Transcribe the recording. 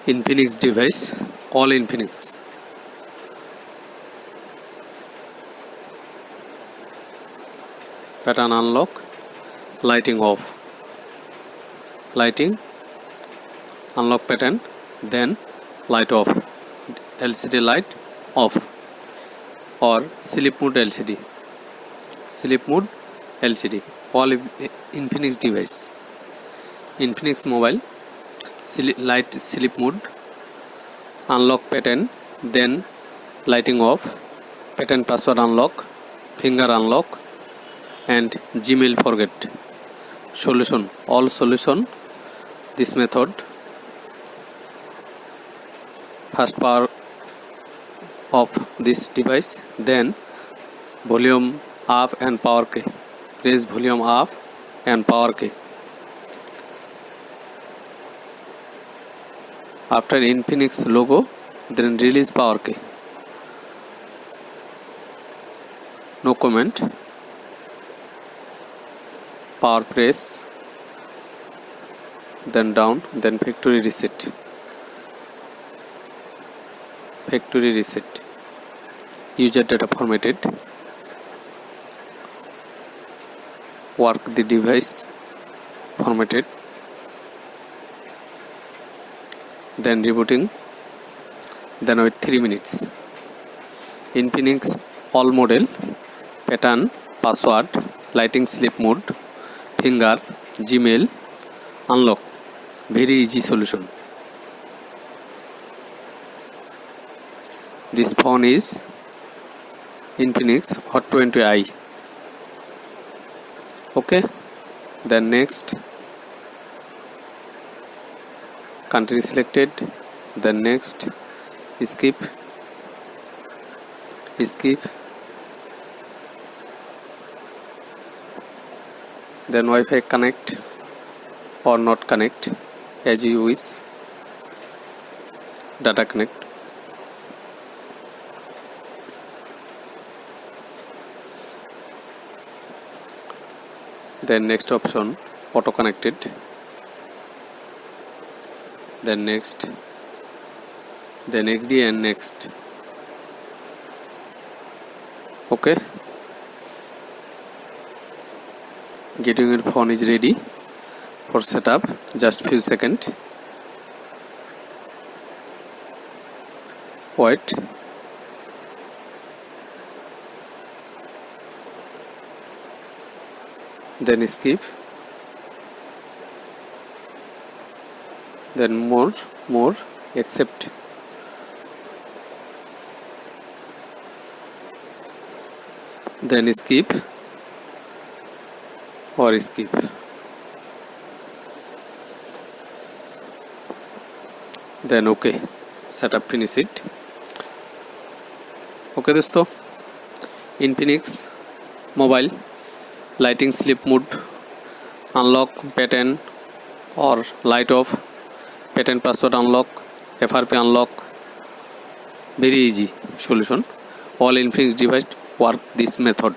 Infinix device, all Infinix. Pattern unlock, lighting off, lighting, unlock pattern, then light off, LCD light off, or sleep mode LCD, sleep mode LCD, all Infinix device. Infinix mobile, light sleep mode, unlock pattern, then lighting off, pattern password unlock, finger unlock, and Gmail forget. Solution, all solution this method. First power of this device, then volume up and power key, press volume up and power key. After Infinix logo, then release power key. No comment. Power press, then down, then factory reset. Factory reset. User data formatted. Work the device formatted. Then rebooting. Then wait 3 minutes. Infinix all model, pattern, password, lighting sleep mode, finger, Gmail, unlock. Very easy solution. This phone is Infinix Hot 20i. Okay. Then next, country selected. Then next, skip. Then Wi-Fi connect or not connect as you wish. Data connect. Then next option, auto connected. Then next, then agree and next. Okay. Getting your phone is ready for setup. Just few seconds. Wait. Then skip. Then more, accept. Then skip or skip. Then okay. Setup finish it. Okay दोस्तों, Infinix mobile lighting sleep mode, unlock pattern or light off, pattern password unlock, FRP unlock. Very easy solution. All Infinix device work this method.